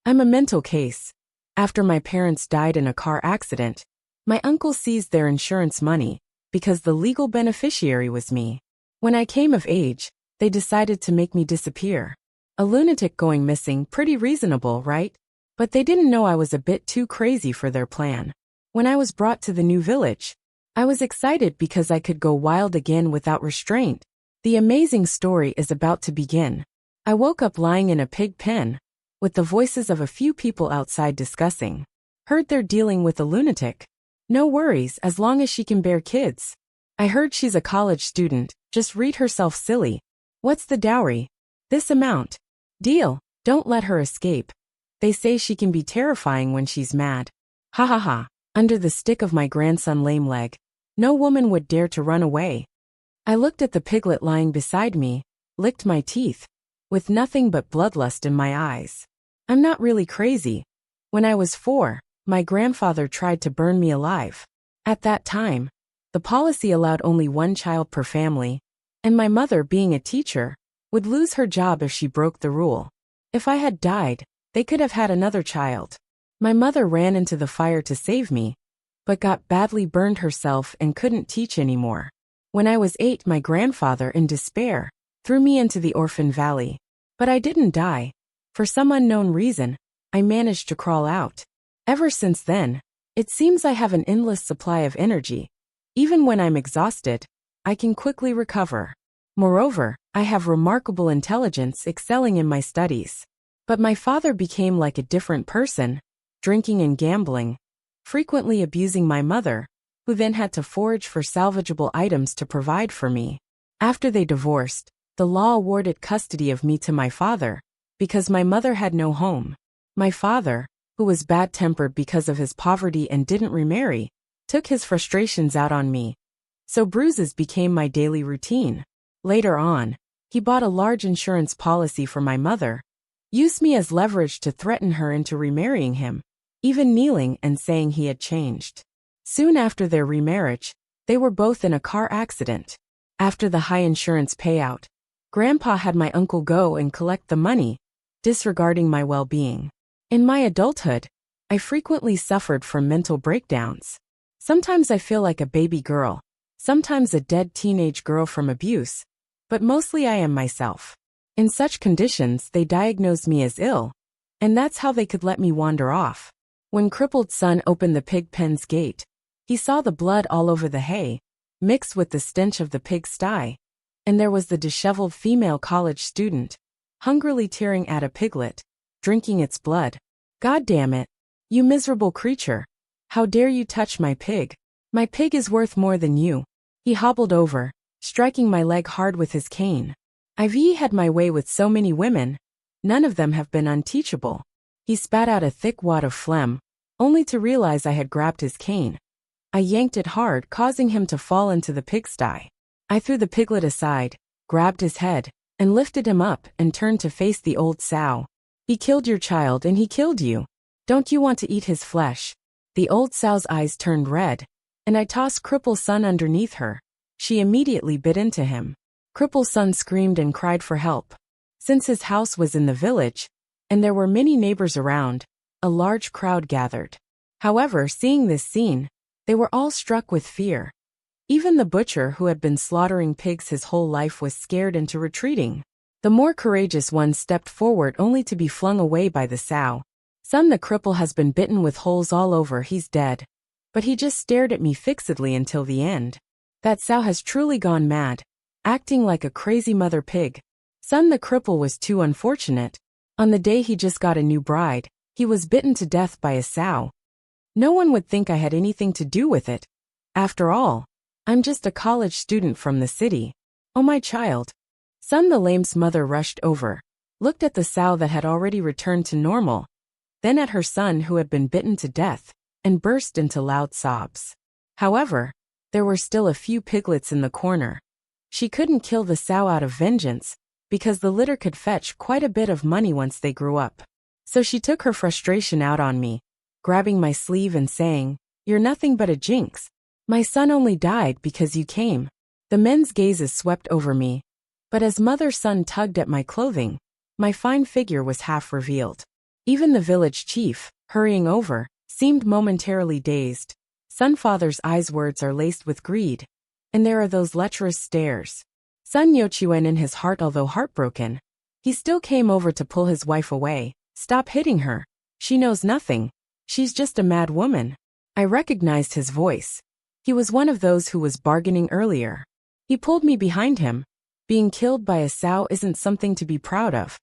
I'm a mental case. After my parents died in a car accident, my uncle seized their insurance money because the legal beneficiary was me. When I came of age, they decided to make me disappear. A lunatic going missing, pretty reasonable, right? But they didn't know I was a bit too crazy for their plan. When I was brought to the new village, I was excited because I could go wild again without restraint. The amazing story is about to begin. I woke up lying in a pig pen, with the voices of a few people outside discussing. Heard they're dealing with a lunatic. No worries as long as she can bear kids. I heard she's a college student, just read herself silly. What's the dowry? This amount. Deal, don't let her escape. They say she can be terrifying when she's mad. Ha ha ha, under the stick of my grandson lame leg. No woman would dare to run away. I looked at the piglet lying beside me, licked my teeth, with nothing but bloodlust in my eyes. I'm not really crazy. When I was 4, my grandfather tried to burn me alive. At that time, the policy allowed only one child per family, and my mother, being a teacher, would lose her job if she broke the rule. If I had died, they could have had another child. My mother ran into the fire to save me, but got badly burned herself and couldn't teach anymore. When I was 8, my grandfather, in despair, threw me into the orphan valley. But I didn't die. For some unknown reason, I managed to crawl out. Ever since then, it seems I have an endless supply of energy. Even when I'm exhausted, I can quickly recover. Moreover, I have remarkable intelligence, excelling in my studies. But my father became like a different person, drinking and gambling, frequently abusing my mother, who then had to forage for salvageable items to provide for me. After they divorced, the law awarded custody of me to my father, because my mother had no home. My father, who was bad-tempered because of his poverty and didn't remarry, took his frustrations out on me. So bruises became my daily routine. Later on, he bought a large insurance policy for my mother, used me as leverage to threaten her into remarrying him, even kneeling and saying he had changed. Soon after their remarriage, they were both in a car accident. After the high insurance payout, Grandpa had my uncle go and collect the money, disregarding my well-being. In my adulthood, I frequently suffered from mental breakdowns. Sometimes I feel like a baby girl, sometimes a dead teenage girl from abuse, but mostly I am myself. In such conditions, they diagnosed me as ill, and that's how they could let me wander off. When crippled son opened the pig pen's gate, he saw the blood all over the hay, mixed with the stench of the pig sty, and there was the disheveled female college student, hungrily tearing at a piglet, drinking its blood. God damn it, you miserable creature. How dare you touch my pig? My pig is worth more than you. He hobbled over, striking my leg hard with his cane. I've had my way with so many women, none of them have been unteachable. He spat out a thick wad of phlegm, only to realize I had grabbed his cane. I yanked it hard, causing him to fall into the pigsty. I threw the piglet aside, grabbed his head, and lifted him up and turned to face the old sow. He killed your child and he killed you. Don't you want to eat his flesh? The old sow's eyes turned red, and I tossed Cripple Son underneath her. She immediately bit into him. Cripple Son screamed and cried for help. Since his house was in the village, and there were many neighbors around, a large crowd gathered. However, seeing this scene, they were all struck with fear. Even the butcher, who had been slaughtering pigs his whole life, was scared into retreating. The more courageous one stepped forward only to be flung away by the sow. Son, the cripple has been bitten with holes all over, he's dead. But he just stared at me fixedly until the end. That sow has truly gone mad, acting like a crazy mother pig. Son, the cripple was too unfortunate. On the day he just got a new bride, he was bitten to death by a sow. No one would think I had anything to do with it. After all, I'm just a college student from the city. Oh, my child. Son, the lame's mother rushed over, looked at the sow that had already returned to normal, then at her son who had been bitten to death, and burst into loud sobs. However, there were still a few piglets in the corner. She couldn't kill the sow out of vengeance, because the litter could fetch quite a bit of money once they grew up. So she took her frustration out on me, grabbing my sleeve and saying, "You're nothing but a jinx. My son only died because you came." The men's gazes swept over me, but as mother-son tugged at my clothing, my fine figure was half revealed. Even the village chief, hurrying over, seemed momentarily dazed. Sunfather's eyes words are laced with greed. And there are those lecherous stares. Sun Yochuen in his heart, although heartbroken, he still came over to pull his wife away. Stop hitting her. She knows nothing. She's just a mad woman. I recognized his voice. He was one of those who was bargaining earlier. He pulled me behind him. Being killed by a sow isn't something to be proud of.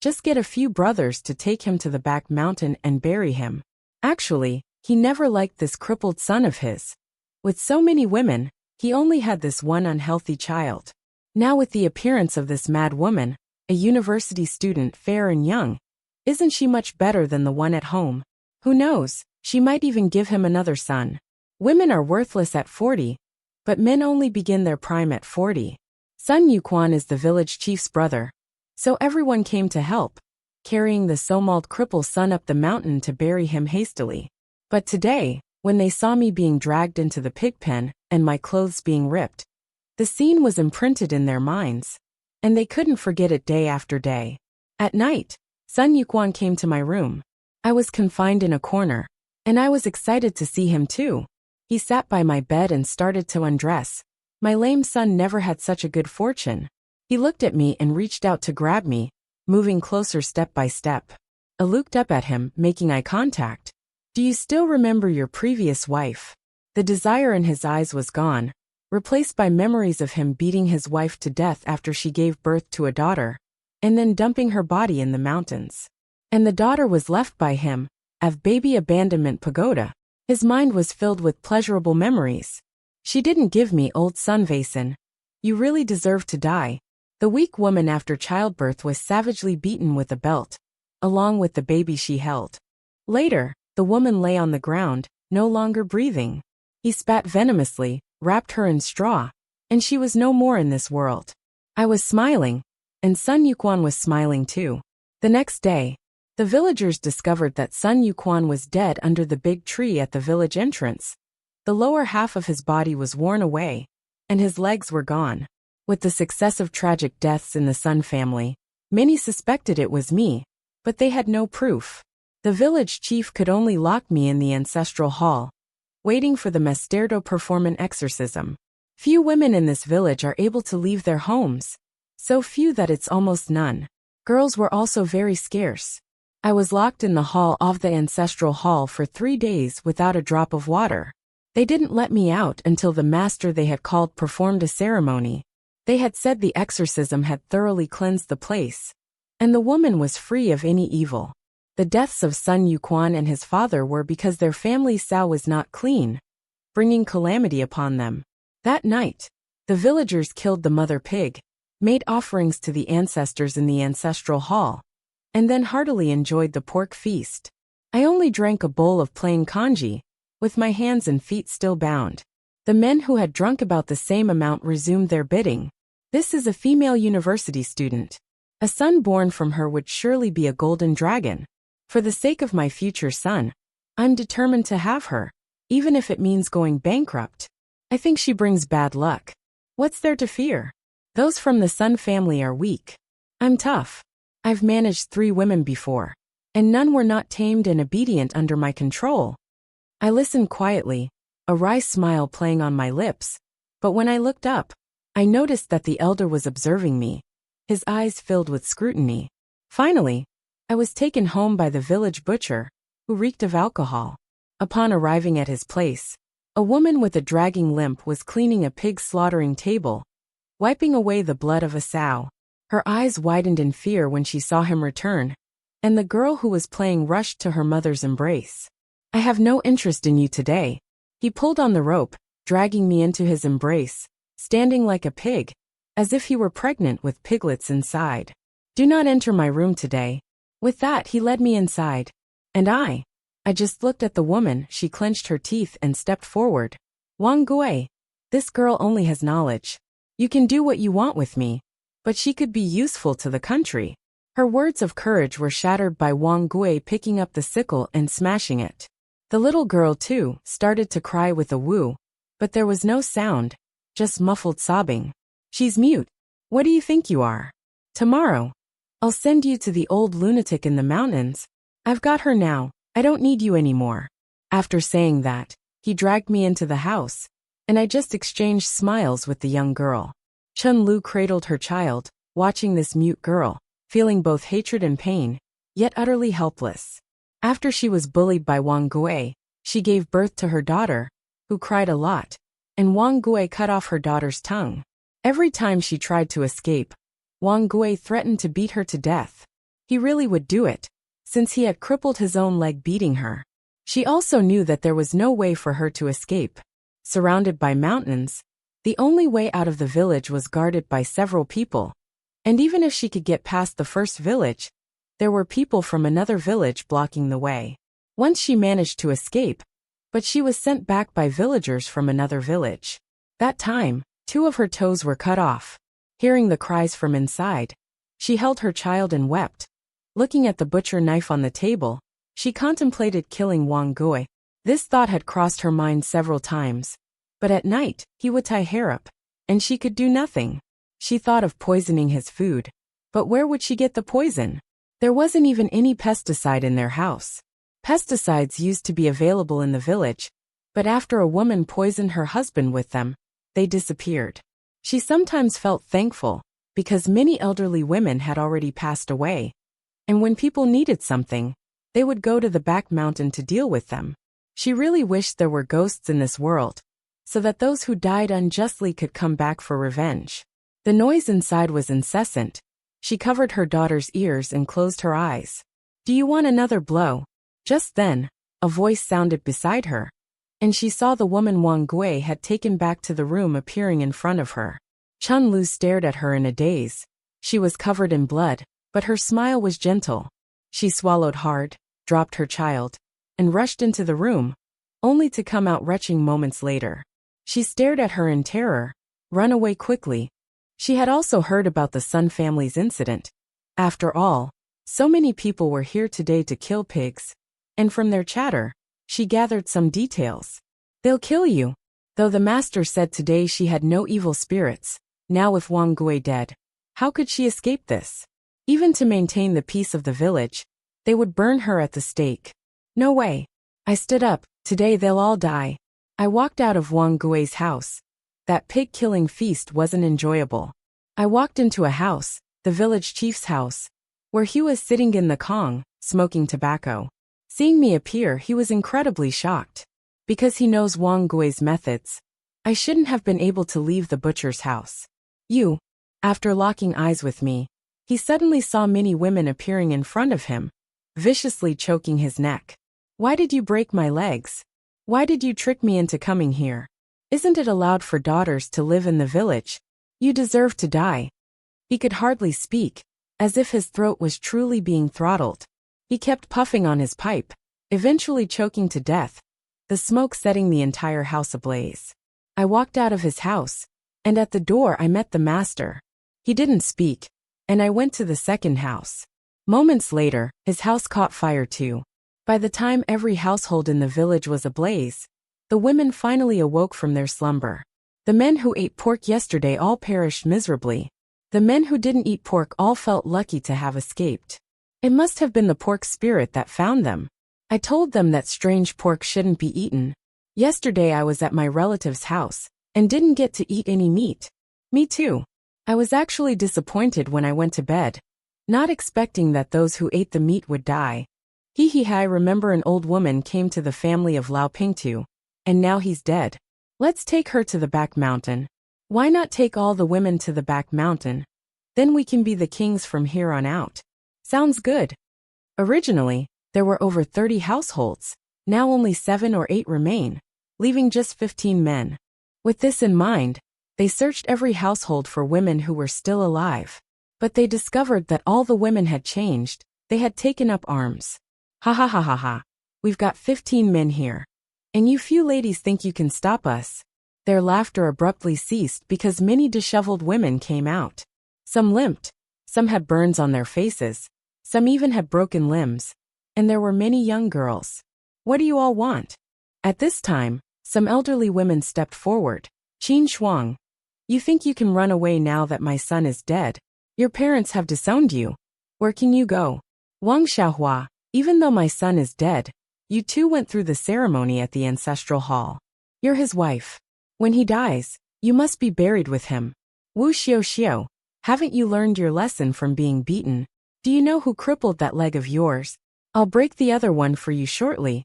Just get a few brothers to take him to the back mountain and bury him. Actually, he never liked this crippled son of his. With so many women, he only had this one unhealthy child. Now with the appearance of this mad woman, a university student fair and young, isn't she much better than the one at home? Who knows, she might even give him another son. Women are worthless at 40, but men only begin their prime at 40. Sun Yuquan is the village chief's brother, so everyone came to help, carrying the so-mauled cripple son up the mountain to bury him hastily. But today, when they saw me being dragged into the pig pen and my clothes being ripped, the scene was imprinted in their minds, and they couldn't forget it day after day. At night, Sun Yuquan came to my room. I was confined in a corner, and I was excited to see him too. He sat by my bed and started to undress. My lame son never had such a good fortune. He looked at me and reached out to grab me, moving closer step by step. I looked up at him, making eye contact. Do you still remember your previous wife? The desire in his eyes was gone, replaced by memories of him beating his wife to death after she gave birth to a daughter, and then dumping her body in the mountains. And the daughter was left by him, of baby abandonment pagoda. His mind was filled with pleasurable memories. She didn't give me old son Vason. You really deserve to die. The weak woman after childbirth was savagely beaten with a belt, along with the baby she held. Later, the woman lay on the ground, no longer breathing. He spat venomously, wrapped her in straw, and she was no more in this world. I was smiling, and Sun Yuquan was smiling too. The next day, the villagers discovered that Sun Yuquan was dead under the big tree at the village entrance. The lower half of his body was worn away, and his legs were gone. With the successive tragic deaths in the Sun family, many suspected it was me, but they had no proof. The village chief could only lock me in the ancestral hall, waiting for the Master to perform an exorcism. Few women in this village are able to leave their homes, so few that it's almost none. Girls were also very scarce. I was locked in the hall of the ancestral hall for 3 days without a drop of water. They didn't let me out until the master they had called performed a ceremony. They had said the exorcism had thoroughly cleansed the place, and the woman was free of any evil. The deaths of Sun Yuquan and his father were because their family's sow was not clean, bringing calamity upon them. That night, the villagers killed the mother pig, made offerings to the ancestors in the ancestral hall, and then heartily enjoyed the pork feast. I only drank a bowl of plain congee, with my hands and feet still bound. The men who had drunk about the same amount resumed their bidding. This is a female university student. A son born from her would surely be a golden dragon. For the sake of my future son, I'm determined to have her, even if it means going bankrupt. I think she brings bad luck. What's there to fear? Those from the Sun family are weak. I'm tough. I've managed 3 women before, and none were not tamed and obedient under my control. I listened quietly, a wry smile playing on my lips, but when I looked up, I noticed that the elder was observing me, his eyes filled with scrutiny. Finally, I was taken home by the village butcher, who reeked of alcohol. Upon arriving at his place, a woman with a dragging limp was cleaning a pig slaughtering table, wiping away the blood of a sow. Her eyes widened in fear when she saw him return, and the girl who was playing rushed to her mother's embrace. I have no interest in you today. He pulled on the rope, dragging me into his embrace, standing like a pig, as if he were pregnant with piglets inside. Do not enter my room today. With that he led me inside. And I just looked at the woman, she clenched her teeth and stepped forward. Wang Gui, this girl only has knowledge. You can do what you want with me, but she could be useful to the country. Her words of courage were shattered by Wang Gui picking up the sickle and smashing it. The little girl, too, started to cry with a woo, but there was no sound, just muffled sobbing. She's mute. What do you think you are? Tomorrow, I'll send you to the old lunatic in the mountains, I've got her now. I don't need you anymore. After saying that, he dragged me into the house, and I just exchanged smiles with the young girl. Chun Lu cradled her child, watching this mute girl, feeling both hatred and pain, yet utterly helpless. After she was bullied by Wang Gui, she gave birth to her daughter, who cried a lot, and Wang Gui cut off her daughter's tongue. Every time she tried to escape, Wang Gui threatened to beat her to death. He really would do it, since he had crippled his own leg beating her. She also knew that there was no way for her to escape. Surrounded by mountains, the only way out of the village was guarded by several people, and even if she could get past the first village, there were people from another village blocking the way. Once she managed to escape, but she was sent back by villagers from another village. That time, 2 of her toes were cut off. Hearing the cries from inside, she held her child and wept. Looking at the butcher knife on the table, she contemplated killing Wang Gui. This thought had crossed her mind several times, but at night, he would tie hair up, and she could do nothing. She thought of poisoning his food, but where would she get the poison? There wasn't even any pesticide in their house. Pesticides used to be available in the village, but after a woman poisoned her husband with them, they disappeared. She sometimes felt thankful, because many elderly women had already passed away, and when people needed something, they would go to the back mountain to deal with them. She really wished there were ghosts in this world, so that those who died unjustly could come back for revenge. The noise inside was incessant. She covered her daughter's ears and closed her eyes. Do you want another blow? Just then, a voice sounded beside her, and she saw the woman Wang Gui had taken back to the room appearing in front of her. Chun Lu stared at her in a daze. She was covered in blood, but her smile was gentle. She swallowed hard, dropped her child, and rushed into the room, only to come out retching moments later. She stared at her in terror. Run away quickly. She had also heard about the Sun family's incident. After all, so many people were here today to kill pigs, and from their chatter, she gathered some details. They'll kill you. Though the master said today she had no evil spirits, now with Wang Gui dead, how could she escape this? Even to maintain the peace of the village, they would burn her at the stake. No way. I stood up. Today they'll all die. I walked out of Wang Gui's house. That pig-killing feast wasn't enjoyable. I walked into a house, the village chief's house, where he was sitting in the kong, smoking tobacco. Seeing me appear, he was incredibly shocked. Because he knows Wang Gui's methods, I shouldn't have been able to leave the butcher's house. You. After locking eyes with me, he suddenly saw many women appearing in front of him, viciously choking his neck. Why did you break my legs? Why did you trick me into coming here? Isn't it allowed for daughters to live in the village? You deserve to die. He could hardly speak, as if his throat was truly being throttled. He kept puffing on his pipe, eventually choking to death, the smoke setting the entire house ablaze. I walked out of his house, and at the door I met the master. He didn't speak, and I went to the second house. Moments later, his house caught fire too. By the time every household in the village was ablaze, the women finally awoke from their slumber. The men who ate pork yesterday all perished miserably. The men who didn't eat pork all felt lucky to have escaped. It must have been the pork spirit that found them. I told them that strange pork shouldn't be eaten. Yesterday I was at my relative's house, and didn't get to eat any meat. Me too. I was actually disappointed when I went to bed, not expecting that those who ate the meat would die. I remember an old woman came to the family of Lao Pingtu, and now he's dead. Let's take her to the back mountain. Why not take all the women to the back mountain? Then we can be the kings from here on out. Sounds good. Originally, there were over 30 households. Now only 7 or 8 remain, leaving just 15 men. With this in mind, they searched every household for women who were still alive. But they discovered that all the women had changed. They had taken up arms. Ha ha ha ha ha. We've got 15 men here. And you few ladies think you can stop us. Their laughter abruptly ceased because many disheveled women came out. Some limped. Some had burns on their faces. Some even had broken limbs. And there were many young girls. What do you all want? At this time, some elderly women stepped forward. Qin Shuang. You think you can run away now that my son is dead? Your parents have disowned you. Where can you go? Wang Xiaohua. Even though my son is dead, you two went through the ceremony at the ancestral hall. You're his wife. When he dies, you must be buried with him. Wu Xiao Xiao, haven't you learned your lesson from being beaten? Do you know who crippled that leg of yours? I'll break the other one for you shortly.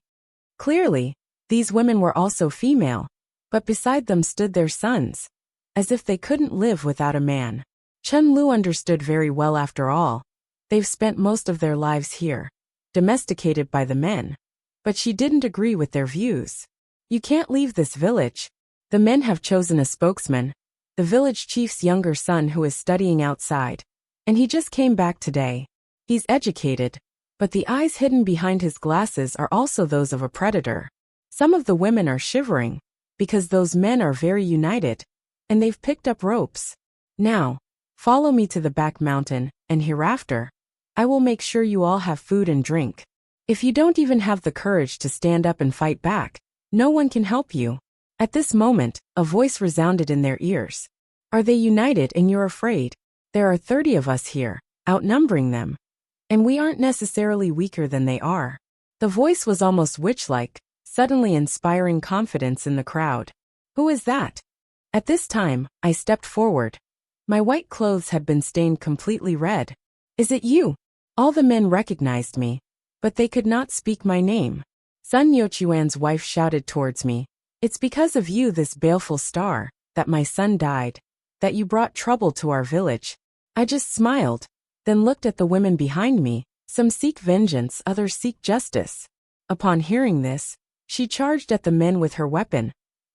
Clearly, these women were also female, but beside them stood their sons, as if they couldn't live without a man. Chen Lu understood very well after all. They've spent most of their lives here, domesticated by the men. But she didn't agree with their views. You can't leave this village. The men have chosen a spokesman, the village chief's younger son who is studying outside. And he just came back today. He's educated, but the eyes hidden behind his glasses are also those of a predator. Some of the women are shivering, because those men are very united, and they've picked up ropes. Now, follow me to the back mountain, and hereafter, I will make sure you all have food and drink. If you don't even have the courage to stand up and fight back, no one can help you. At this moment, a voice resounded in their ears. Are they united and you're afraid? There are 30 of us here, outnumbering them. And we aren't necessarily weaker than they are. The voice was almost witch-like, suddenly inspiring confidence in the crowd. Who is that? At this time, I stepped forward. My white clothes had been stained completely red. Is it you? All the men recognized me, but they could not speak my name. Sun Yochuan's wife shouted towards me. It's because of you, this baleful star, that my son died, that you brought trouble to our village. I just smiled, then looked at the women behind me. Some seek vengeance, others seek justice. Upon hearing this, she charged at the men with her weapon,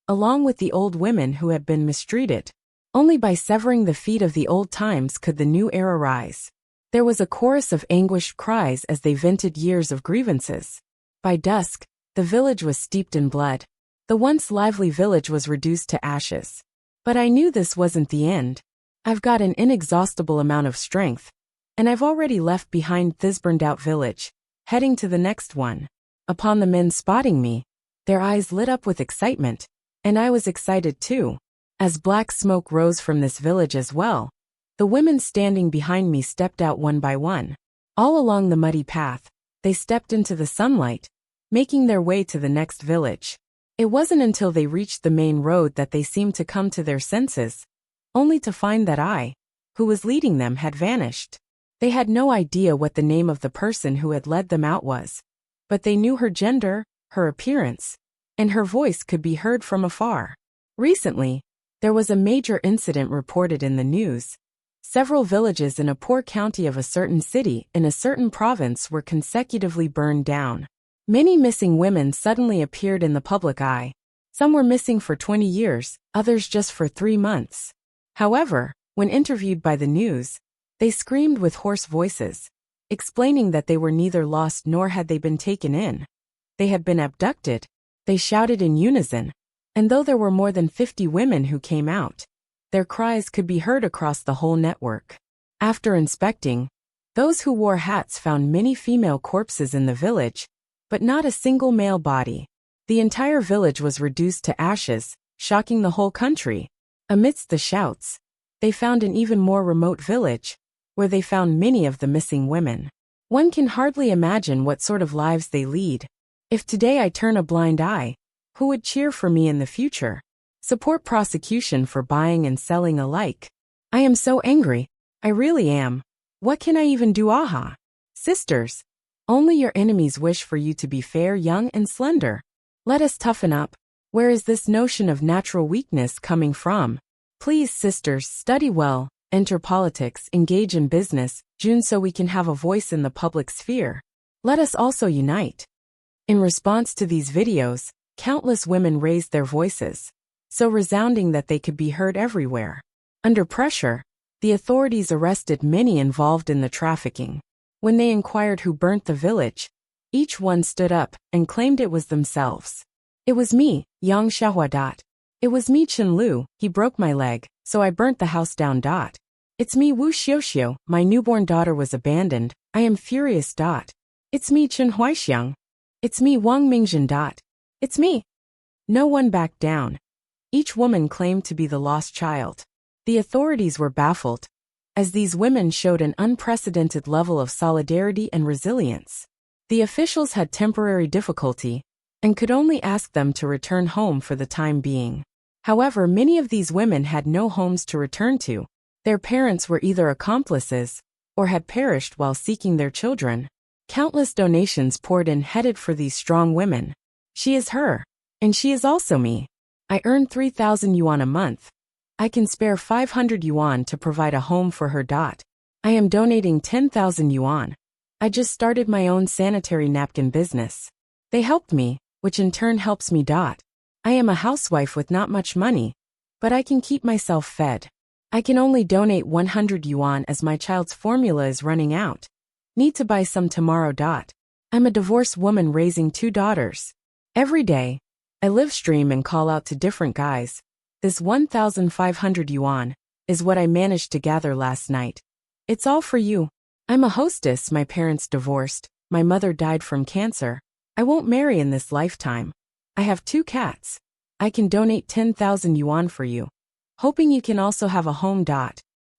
along with the old women who had been mistreated. Only by severing the feet of the old times could the new era rise. There was a chorus of anguished cries as they vented years of grievances. By dusk, the village was steeped in blood. The once lively village was reduced to ashes. But I knew this wasn't the end. I've got an inexhaustible amount of strength, and I've already left behind this burned-out village, heading to the next one. Upon the men spotting me, their eyes lit up with excitement, and I was excited too. As black smoke rose from this village as well, the women standing behind me stepped out one by one. All along the muddy path, they stepped into the sunlight, making their way to the next village. It wasn't until they reached the main road that they seemed to come to their senses, only to find that I, who was leading them, had vanished. They had no idea what the name of the person who had led them out was, but they knew her gender, her appearance, and her voice could be heard from afar. Recently, there was a major incident reported in the news. Several villages in a poor county of a certain city in a certain province were consecutively burned down. Many missing women suddenly appeared in the public eye. Some were missing for 20 years, others just for 3 months. However, when interviewed by the news, they screamed with hoarse voices, explaining that they were neither lost nor had they been taken in. They had been abducted. They shouted in unison, and though there were more than 50 women who came out, their cries could be heard across the whole network. After inspecting, those who wore hats found many female corpses in the village, but not a single male body. The entire village was reduced to ashes, shocking the whole country. Amidst the shouts, they found an even more remote village, where they found many of the missing women. One can hardly imagine what sort of lives they lead. If today I turn a blind eye, who would cheer for me in the future? Support prosecution for buying and selling alike. I am so angry. I really am. What can I even do? Aha. Sisters, only your enemies wish for you to be fair, young, and slender. Let us toughen up. Where is this notion of natural weakness coming from? Please, sisters, study well, enter politics, engage in business, June, so we can have a voice in the public sphere. Let us also unite. In response to these videos, countless women raised their voices, so resounding that they could be heard everywhere. Under pressure, the authorities arrested many involved in the trafficking. When they inquired who burnt the village, each one stood up and claimed it was themselves. It was me, Yang Xiaohua. It was me, Chen Lu, he broke my leg, so I burnt the house down. It's me, Wu Xiuxiu, my newborn daughter was abandoned, I am furious. It's me, Chen Huaixiang. It's me, Wang Mingjin. It's me. No one backed down. Each woman claimed to be the lost child. The authorities were baffled, as these women showed an unprecedented level of solidarity and resilience. The officials had temporary difficulty and could only ask them to return home for the time being. However, many of these women had no homes to return to. Their parents were either accomplices or had perished while seeking their children. Countless donations poured in headed for these strong women. She is her, and she is also me. I earn 3,000 yuan a month. I can spare 500 yuan to provide a home for her. I am donating 10,000 yuan. I just started my own sanitary napkin business. They helped me, which in turn helps me. I am a housewife with not much money, but I can keep myself fed. I can only donate 100 yuan as my child's formula is running out. Need to buy some tomorrow. I'm a divorced woman raising 2 daughters. Every day, I live stream and call out to different guys. This 1,500 yuan is what I managed to gather last night. It's all for you. I'm a hostess. My parents divorced. My mother died from cancer. I won't marry in this lifetime. I have 2 cats. I can donate 10,000 yuan for you. Hoping you can also have a home.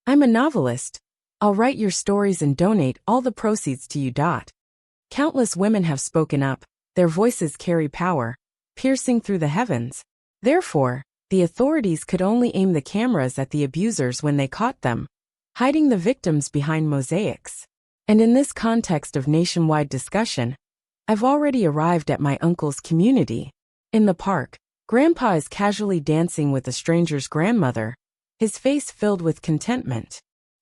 I'm a novelist. I'll write your stories and donate all the proceeds to you. Countless women have spoken up. Their voices carry power, piercing through the heavens. Therefore, the authorities could only aim the cameras at the abusers when they caught them, hiding the victims behind mosaics. And in this context of nationwide discussion, I've already arrived at my uncle's community. In the park, Grandpa is casually dancing with a stranger's grandmother, his face filled with contentment.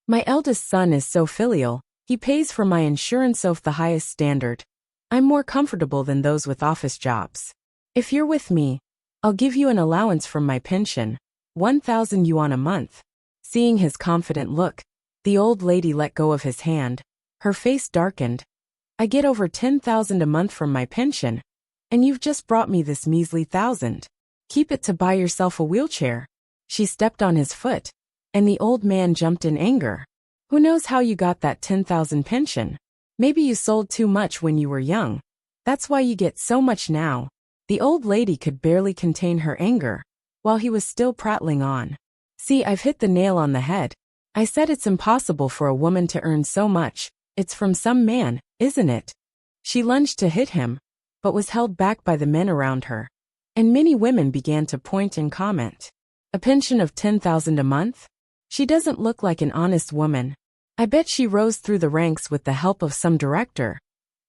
My eldest son is so filial, he pays for my insurance of the highest standard. I'm more comfortable than those with office jobs. If you're with me, I'll give you an allowance from my pension, 1,000 yuan a month. Seeing his confident look, the old lady let go of his hand. Her face darkened. I get over 10,000 a month from my pension, and you've just brought me this measly 1,000. Keep it to buy yourself a wheelchair. She stepped on his foot, and the old man jumped in anger. Who knows how you got that 10,000 pension? Maybe you sold too much when you were young. That's why you get so much now. The old lady could barely contain her anger, while he was still prattling on. See, I've hit the nail on the head. I said it's impossible for a woman to earn so much. It's from some man, isn't it? She lunged to hit him, but was held back by the men around her. And many women began to point and comment. A pension of 10,000 a month? She doesn't look like an honest woman. I bet she rose through the ranks with the help of some director,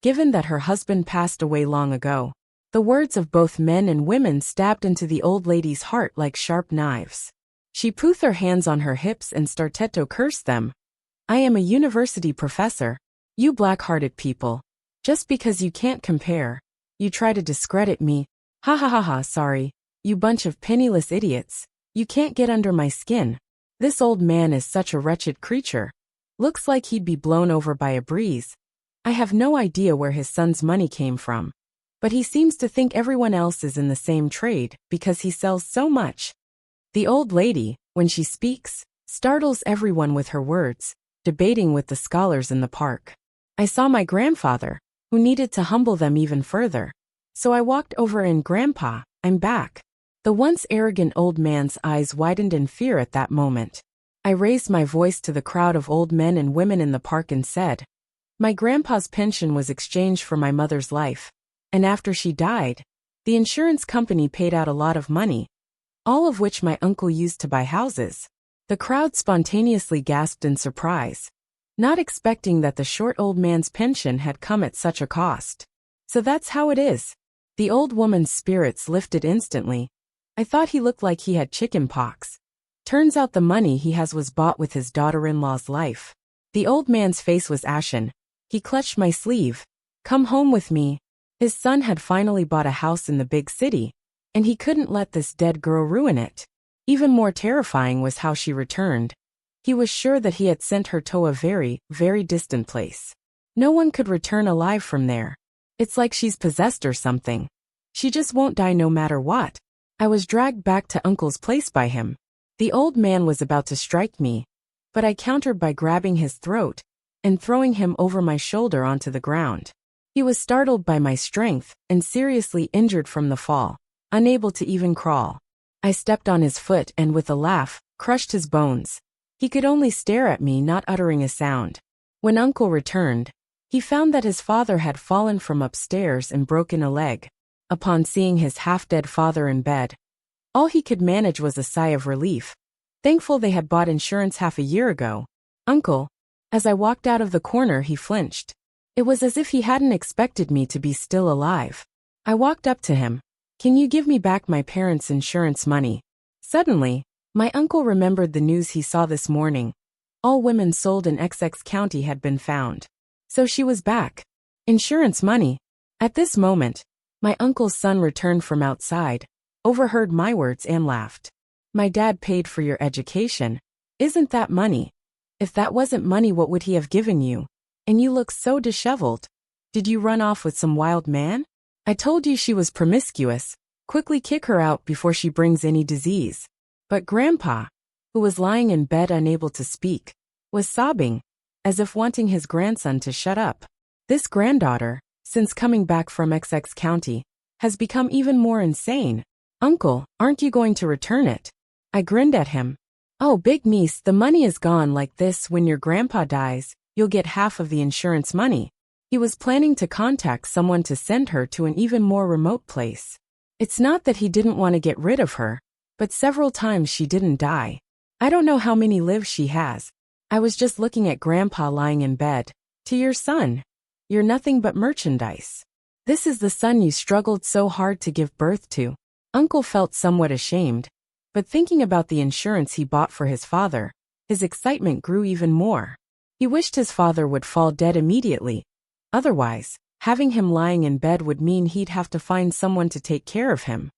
given that her husband passed away long ago. The words of both men and women stabbed into the old lady's heart like sharp knives. She put her hands on her hips and started to curse them. I am a university professor. You black-hearted people. Just because you can't compare, you try to discredit me. Ha ha ha ha, sorry. You bunch of penniless idiots. You can't get under my skin. This old man is such a wretched creature. Looks like he'd be blown over by a breeze. I have no idea where his son's money came from. But he seems to think everyone else is in the same trade because he sells so much. The old lady, when she speaks, startles everyone with her words, debating with the scholars in the park. I saw my grandfather, who needed to humble them even further. So I walked over and Grandpa, I'm back. The once arrogant old man's eyes widened in fear at that moment. I raised my voice to the crowd of old men and women in the park and said, my grandpa's pension was exchanged for my mother's life. And after she died, the insurance company paid out a lot of money, all of which my uncle used to buy houses. The crowd spontaneously gasped in surprise, not expecting that the short old man's pension had come at such a cost. So that's how it is. The old woman's spirits lifted instantly. I thought he looked like he had chicken pox. Turns out the money he has was bought with his daughter-in-law's life. The old man's face was ashen. He clutched my sleeve. Come home with me. His son had finally bought a house in the big city, and he couldn't let this dead girl ruin it. Even more terrifying was how she returned. He was sure that he had sent her to a very, very distant place. No one could return alive from there. It's like she's possessed or something. She just won't die no matter what. I was dragged back to Uncle's place by him. The old man was about to strike me, but I countered by grabbing his throat and throwing him over my shoulder onto the ground. He was startled by my strength and seriously injured from the fall, unable to even crawl. I stepped on his foot and with a laugh, crushed his bones. He could only stare at me, not uttering a sound. When Uncle returned, He found that his father had fallen from upstairs and broken a leg. Upon seeing his half-dead father in bed, all he could manage was a sigh of relief, thankful they had bought insurance half a year ago. "Uncle." As I walked out of the corner, he flinched. It was as if he hadn't expected me to be still alive. I walked up to him. "Can you give me back my parents' insurance money?" Suddenly, my uncle remembered the news he saw this morning. All women sold in XX County had been found. So she was back. Insurance money. At this moment, my uncle's son returned from outside, overheard my words and laughed. "My dad paid for your education. Isn't that money? If that wasn't money, what would he have given you? And you look so disheveled. Did you run off with some wild man? I told you she was promiscuous. Quickly kick her out before she brings any disease." But Grandpa, who was lying in bed unable to speak, was sobbing, as if wanting his grandson to shut up. This granddaughter, since coming back from XX County, has become even more insane. "Uncle, aren't you going to return it?" I grinned at him. "Oh, big niece, the money is gone like this. When your grandpa dies, you'll get half of the insurance money." He was planning to contact someone to send her to an even more remote place. It's not that he didn't want to get rid of her, but several times she didn't die. I don't know how many lives she has. I was just looking at Grandpa lying in bed. "To your son. You're nothing but merchandise. This is the son you struggled so hard to give birth to." Uncle felt somewhat ashamed, but thinking about the insurance he bought for his father, his excitement grew even more. He wished his father would fall dead immediately. Otherwise, having him lying in bed would mean he'd have to find someone to take care of him.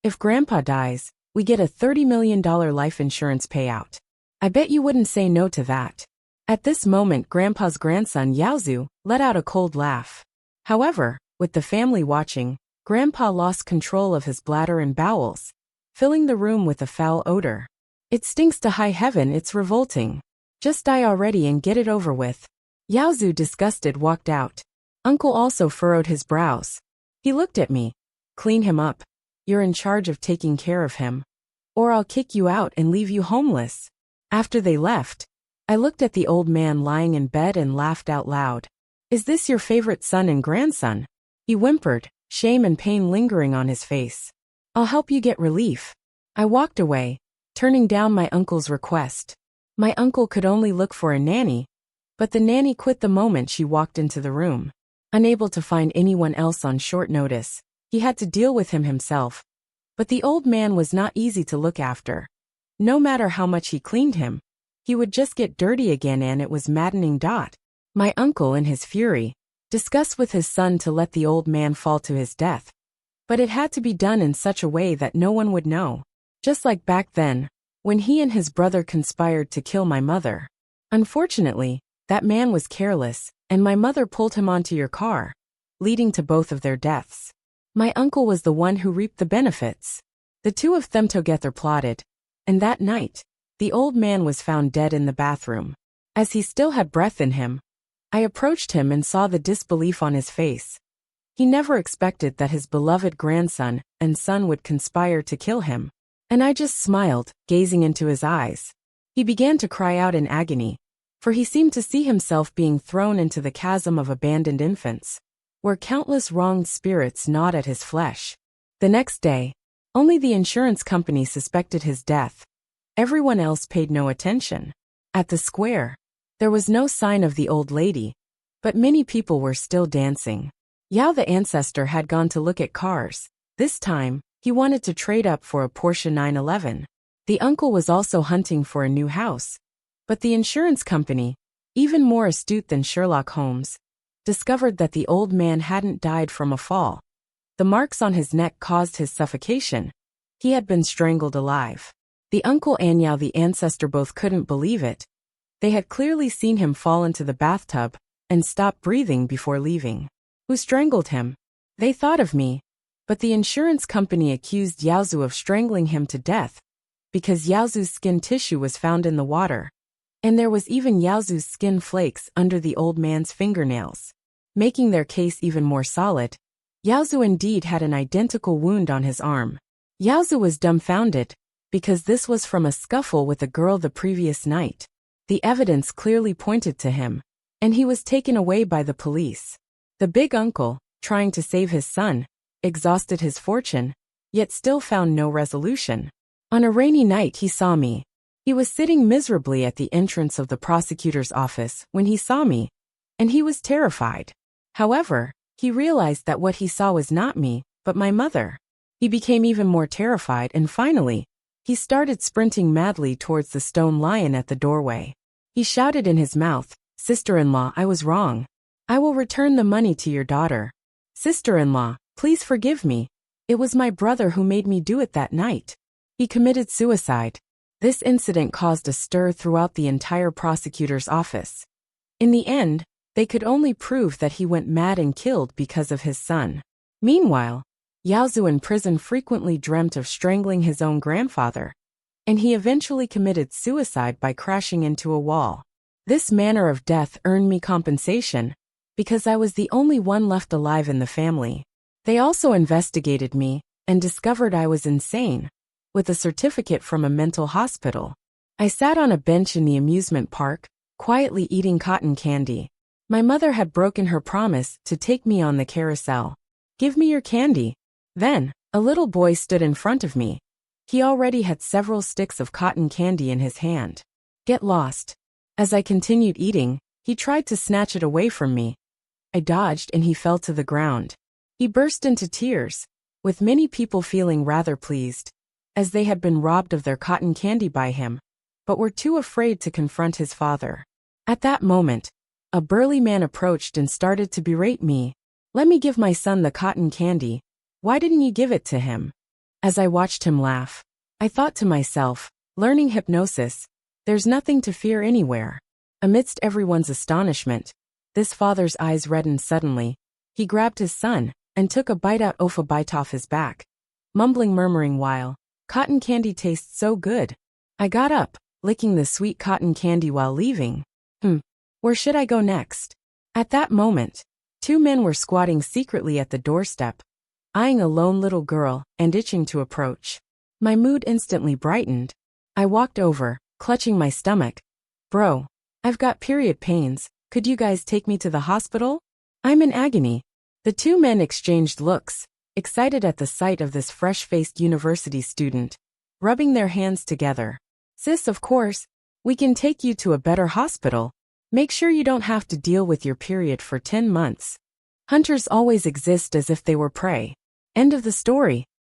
If Grandpa dies, we get a $30 million life insurance payout. I bet you wouldn't say no to that." At this moment, Grandpa's grandson, Yaozu, let out a cold laugh. However, with the family watching, Grandpa lost control of his bladder and bowels, filling the room with a foul odor. "It stinks to high heaven, it's revolting. Just die already and get it over with." Yaozu, disgusted, walked out. Uncle also furrowed his brows. He looked at me. "Clean him up. You're in charge of taking care of him. Or I'll kick you out and leave you homeless." After they left, I looked at the old man lying in bed and laughed out loud. "Is this your favorite son and grandson?" He whimpered, shame and pain lingering on his face. "I'll help you get relief." I walked away, turning down my uncle's request. My uncle could only look for a nanny, but the nanny quit the moment she walked into the room. Unable to find anyone else on short notice, he had to deal with him himself. But the old man was not easy to look after. No matter how much he cleaned him, he would just get dirty again, and it was maddening. My uncle, in his fury, discussed with his son to let the old man fall to his death. But it had to be done in such a way that no one would know. Just like back then, when he and his brother conspired to kill my mother. Unfortunately, that man was careless, and my mother pulled him onto your car, leading to both of their deaths. My uncle was the one who reaped the benefits. The two of them together plotted. And that night, the old man was found dead in the bathroom. As he still had breath in him, I approached him and saw the disbelief on his face. He never expected that his beloved grandson and son would conspire to kill him. And I just smiled, gazing into his eyes. He began to cry out in agony, for he seemed to see himself being thrown into the chasm of abandoned infants, where countless wronged spirits gnawed at his flesh. The next day, only the insurance company suspected his death. Everyone else paid no attention. At the square, there was no sign of the old lady, but many people were still dancing. Yao the ancestor had gone to look at cars. This time, he wanted to trade up for a Porsche 911. The uncle was also hunting for a new house. But the insurance company, even more astute than Sherlock Holmes, discovered that the old man hadn't died from a fall. The marks on his neck caused his suffocation. He had been strangled alive. The uncle and Yao the ancestor both couldn't believe it. They had clearly seen him fall into the bathtub and stop breathing before leaving. Who strangled him? They thought of me, but the insurance company accused Yaozu of strangling him to death because Yaozu's skin tissue was found in the water. And there was even Yaozu's skin flakes under the old man's fingernails. Making their case even more solid, Yaozu indeed had an identical wound on his arm. Yaozu was dumbfounded, because this was from a scuffle with a girl the previous night. The evidence clearly pointed to him, and he was taken away by the police. The big uncle, trying to save his son, exhausted his fortune, yet still found no resolution. On a rainy night he saw me. He was sitting miserably at the entrance of the prosecutor's office when he saw me, and he was terrified. However, he realized that what he saw was not me, but my mother. He became even more terrified and finally, he started sprinting madly towards the stone lion at the doorway. He shouted in his mouth, "Sister-in-law, I was wrong. I will return the money to your daughter. Sister-in-law, please forgive me. It was my brother who made me do it that night. He committed suicide." This incident caused a stir throughout the entire prosecutor's office. In the end, they could only prove that he went mad and killed because of his son. Meanwhile, Yaozu in prison frequently dreamt of strangling his own grandfather, and he eventually committed suicide by crashing into a wall. This manner of death earned me compensation, because I was the only one left alive in the family. They also investigated me, and discovered I was insane, with a certificate from a mental hospital. I sat on a bench in the amusement park, quietly eating cotton candy. My mother had broken her promise to take me on the carousel. "Give me your candy." Then, a little boy stood in front of me. He already had several sticks of cotton candy in his hand. "Get lost." As I continued eating, he tried to snatch it away from me. I dodged and he fell to the ground. He burst into tears, with many people feeling rather pleased, as they had been robbed of their cotton candy by him, but were too afraid to confront his father. At that moment, a burly man approached and started to berate me. "Let me give my son the cotton candy. Why didn't you give it to him?" As I watched him laugh, I thought to myself, learning hypnosis, there's nothing to fear anywhere. Amidst everyone's astonishment, this father's eyes reddened suddenly. He grabbed his son and took a bite off his back, murmuring while, "Cotton candy tastes so good." I got up, licking the sweet cotton candy while leaving. Where should I go next? At that moment, two men were squatting secretly at the doorstep, eyeing a lone little girl and itching to approach. My mood instantly brightened. I walked over, clutching my stomach. "Bro, I've got period pains. Could you guys take me to the hospital? I'm in agony." The two men exchanged looks, excited at the sight of this fresh-faced university student, rubbing their hands together. "Sis, of course, we can take you to a better hospital. Make sure you don't have to deal with your period for 10 months. Hunters always exist as if they were prey." End of the story.